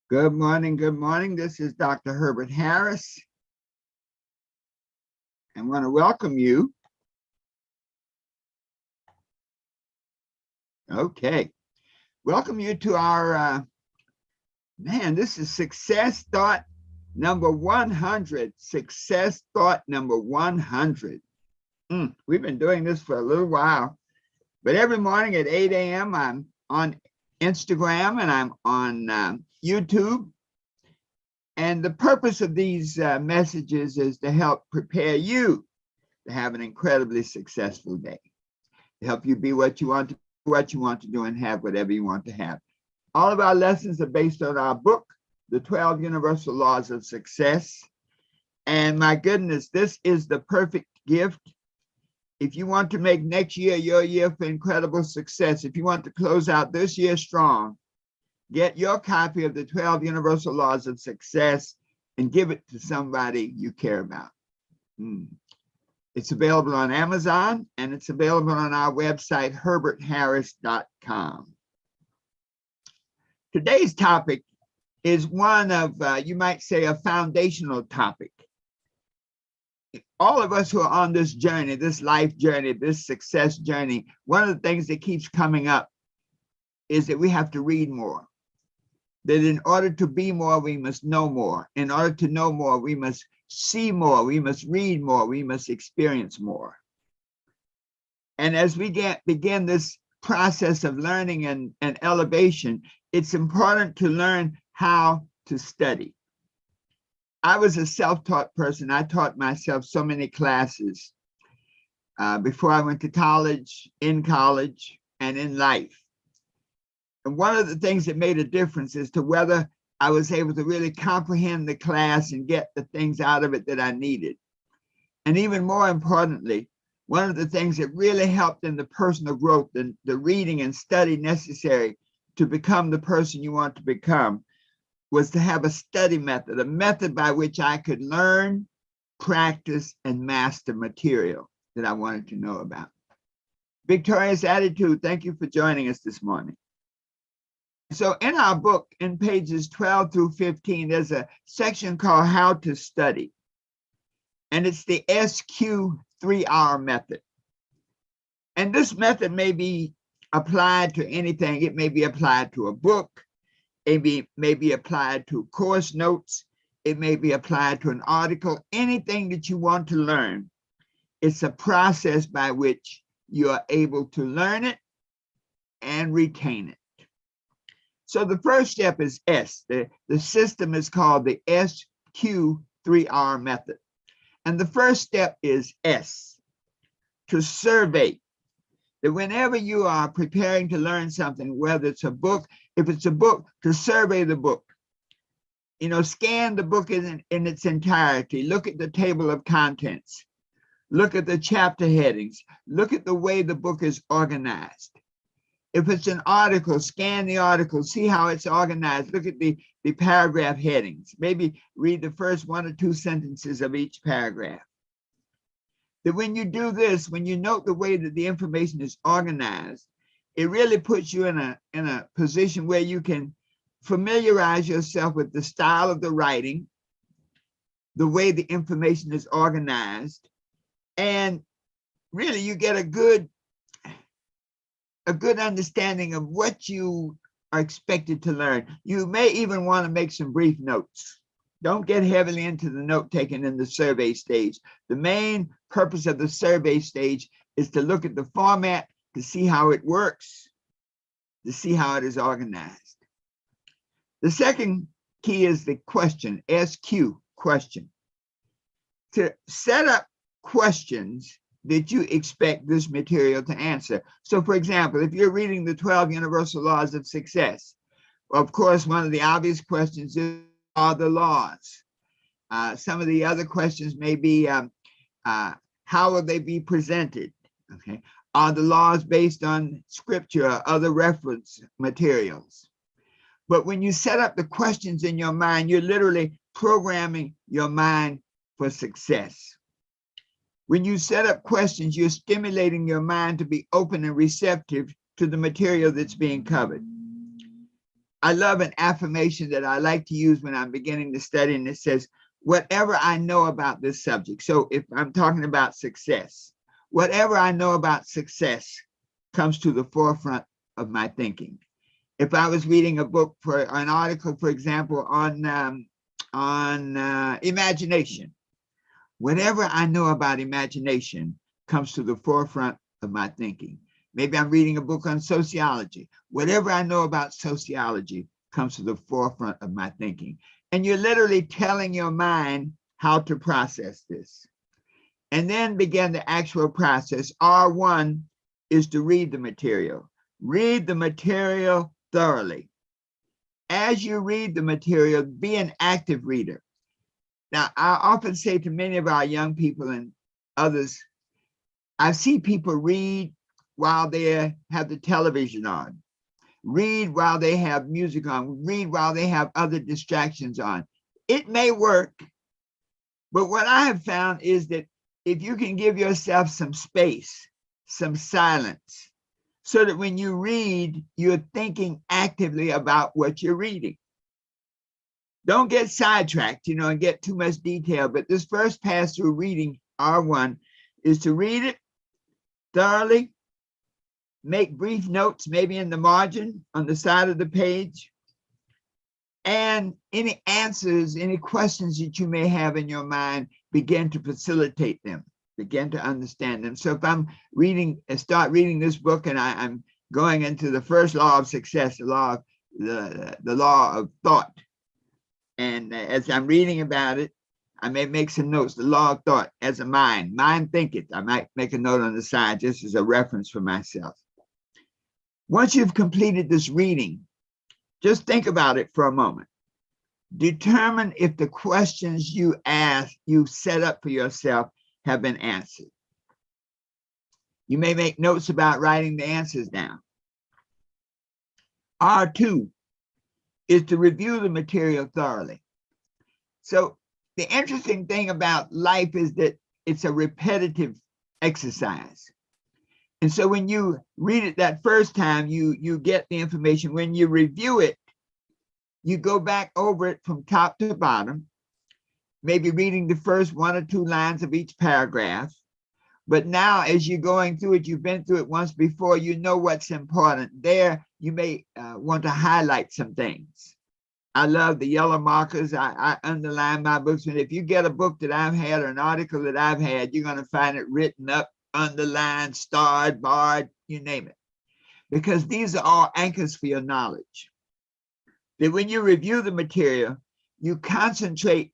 Good morning. Good morning. This is Dr. Herbert Harris. I want to welcome you. Okay. Welcome you to our, this is Success Thought number 100. Success Thought number 100. We've been doing this for a little while, but every morning at 8 a.m. I'm on Instagram and I'm on YouTube. And the purpose of these messages is to help prepare you to have an incredibly successful day, to help you be what you want to do and have whatever you want to have. All of our lessons are based on our book, The 12 Universal Laws of Success. And my goodness, this is the perfect gift. If you want to make next year your year for incredible success, if you want to close out this year strong, get your copy of the 12 Universal Laws of Success and give it to somebody you care about. It's available on Amazon and it's available on our website, herbertharris.com. Today's topic is one of, you might say, a foundational topic. All of us who are on this journey, this life journey, this success journey, one of the things that keeps coming up is that we have to read more. That in order to be more, we must know more. In order to know more, we must see more. We must read more. We must experience more. And as we begin this process of learning and elevation, it's important to learn how to study. I was a self-taught person. I taught myself so many classes before I went to college, in college, and in life. And one of the things that made a difference as to whether I was able to really comprehend the class and get the things out of it that I needed. And even more importantly, one of the things that really helped in the personal growth and the reading and study necessary to become the person you want to become was to have a study method, a method by which I could learn, practice, and master material that I wanted to know about. Victorious Attitude, thank you for joining us this morning. So in our book, in pages 12 through 15, there's a section called How to Study. And it's the SQ3R method. And this method may be applied to anything. It may be applied to a book. It may be applied to course notes. It may be applied to an article. Anything that you want to learn, it's a process by which you are able to learn it and retain it. So the first step is S. The system is called the SQ3R method. And the first step is S, to survey. That whenever you are preparing to learn something, whether it's a book, if it's a book, to survey the book. You know, scan the book in its entirety. Look at the table of contents. Look at the chapter headings. Look at the way the book is organized. If it's an article, scan the article, see how it's organized. Look at the paragraph headings. Maybe read the first 1 or 2 sentences of each paragraph. That when you do this, when you note the way that the information is organized, it really puts you in a position where you can familiarize yourself with the style of the writing, the way the information is organized, and really you get a good understanding of what you are expected to learn. You may even want to make some brief notes. Don't get heavily into the note taking in the survey stage. The main purpose of the survey stage is to look at the format, to see how it works, to see how it is organized. The second key is the question, SQ, question. To set up questions that you expect this material to answer. So for example, if you're reading the 12 Universal Laws of Success, of course, one of the obvious questions is, are the laws? Some of the other questions may be, how will they be presented? Okay. Are the laws based on scripture or other reference materials? But when you set up the questions in your mind, you're literally programming your mind for success. When you set up questions, you're stimulating your mind to be open and receptive to the material that's being covered. I love an affirmation that I like to use when I'm beginning to study, and it says, whatever I know about this subject. So if I'm talking about success, whatever I know about success comes to the forefront of my thinking. If I was reading a book for an article, for example, on imagination, whatever I know about imagination comes to the forefront of my thinking. Maybe I'm reading a book on sociology. Whatever I know about sociology comes to the forefront of my thinking. And you're literally telling your mind how to process this. And then begin the actual process. R1 is to read the material. Read the material thoroughly. As you read the material, be an active reader. Now, I often say to many of our young people and others, I see people read while they have the television on, read while they have music on, read while they have other distractions on. It may work, but what I have found is that if you can give yourself some space, some silence, so that when you read, you're thinking actively about what you're reading. Don't get sidetracked, and get too much detail, but this first pass through reading, R1, is to read it thoroughly, make brief notes, maybe in the margin on the side of the page, and any answers, any questions that you may have in your mind, begin to facilitate them, begin to understand them. So if I'm start reading this book and I'm going into the first law of success, the law of thought, and as I'm reading about it, I may make some notes. The law of thought as a mind thinketh. I might make a note on the side just as a reference for myself. Once you've completed this reading, just think about it for a moment. Determine if the questions you set up for yourself have been answered. You may make notes about writing the answers down. R2 is to review the material thoroughly. So the interesting thing about life is that it's a repetitive exercise. And so when you read it that first time, you get the information. When you review it, you go back over it from top to bottom, maybe reading the first 1 or 2 lines of each paragraph. But now as you're going through it, you've been through it once before, you know what's important. There, you may want to highlight some things. I love the yellow markers. I underline my books. And if you get a book that I've had or an article that I've had, you're going to find it written up, underlined, starred, barred, you name it. Because these are all anchors for your knowledge. That when you review the material, you concentrate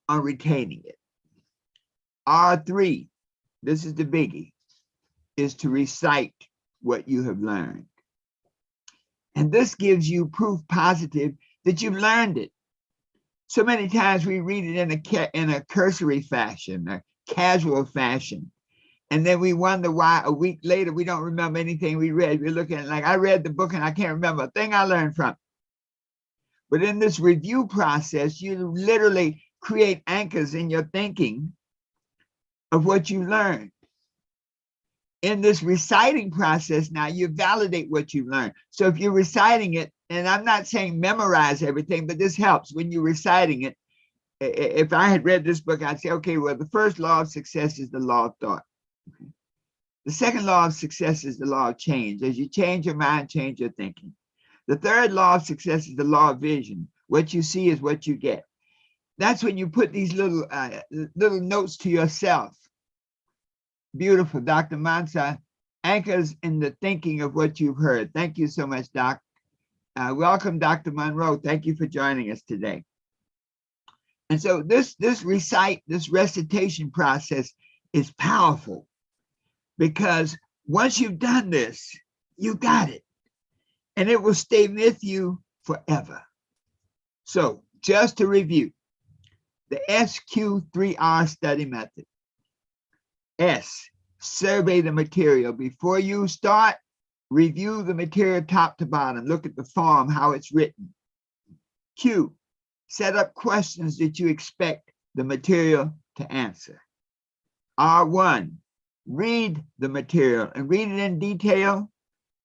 on retaining it. R3, this is the biggie, is to recite what you have learned. And this gives you proof positive that you've learned it. So many times we read it in a cursory fashion, a casual fashion. And then we wonder why a week later we don't remember anything we read. We're looking at it like, I read the book and I can't remember a thing I learned from it. But in this review process, you literally create anchors in your thinking of what you learned. In this reciting process now, you validate what you've learned. So if you're reciting it, and I'm not saying memorize everything, but this helps when you're reciting it. If I had read this book, I'd say, okay, well, the first law of success is the law of thought. Okay. The second law of success is the law of change. As you change your mind, change your thinking. The third law of success is the law of vision. What you see is what you get. That's when you put these little notes to yourself. Beautiful, Dr. Mansa. Anchors in the thinking of what you've heard. Thank you so much, Doc. Welcome, Dr. Monroe. Thank you for joining us today. And so this recitation process is powerful because once you've done this, you got it. And it will stay with you forever. So just to review, the SQ3R study method. S, survey the material. Before you start, review the material top to bottom. Look at the form, how it's written. Q, set up questions that you expect the material to answer. R1, read the material and read it in detail.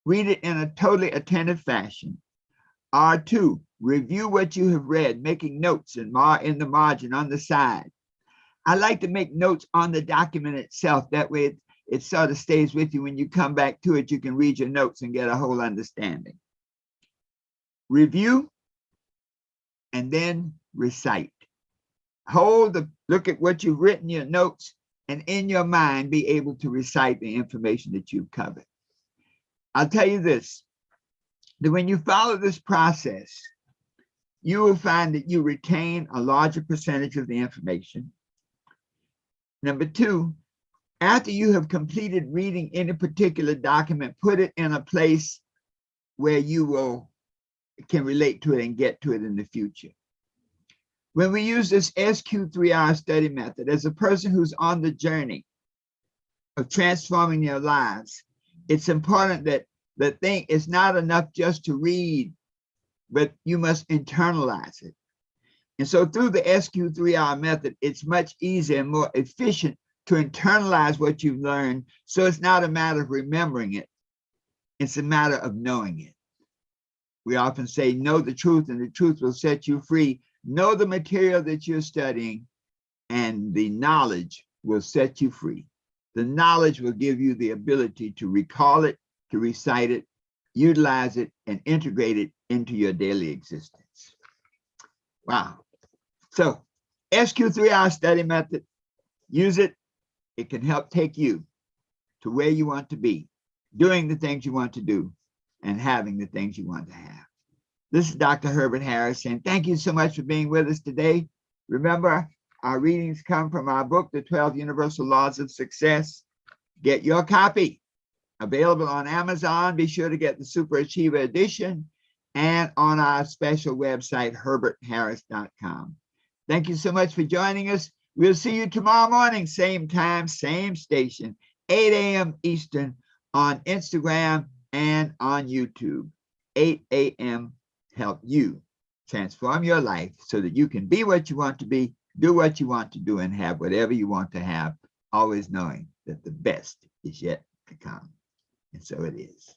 Read it in a totally attentive fashion. R2, review what you have read, making notes in the margin on the side. I like to make notes on the document itself. That way it sort of stays with you. When you come back to it, you can read your notes and get a whole understanding. Review and then recite. Look at what you've written, your notes, and in your mind, be able to recite the information that you've covered. I'll tell you this, that when you follow this process, you will find that you retain a larger percentage of the information. Number two, after you have completed reading any particular document, put it in a place where you can relate to it and get to it in the future. When we use this SQ3R study method, as a person who's on the journey of transforming their lives, it's important that it's not enough just to read, but you must internalize it. And so through the SQ3R method, it's much easier and more efficient to internalize what you've learned. So it's not a matter of remembering it. It's a matter of knowing it. We often say, know the truth and the truth will set you free. Know the material that you're studying and the knowledge will set you free. The knowledge will give you the ability to recall it, to recite it, utilize it, and integrate it into your daily existence. Wow. So SQ3R study method, use it. It can help take you to where you want to be, doing the things you want to do, and having the things you want to have. This is Dr. Herbert Harris saying thank you so much for being with us today. Remember, our readings come from our book, The 12 Universal Laws of Success. Get your copy. Available on Amazon. Be sure to get the Super Achiever edition and on our special website, herbertharris.com. Thank you so much for joining us. We'll see you tomorrow morning, same time, same station, 8 a.m. Eastern on Instagram and on YouTube. 8 a.m. help you transform your life so that you can be what you want to be, do what you want to do, and have whatever you want to have, always knowing that the best is yet to come. And so it is.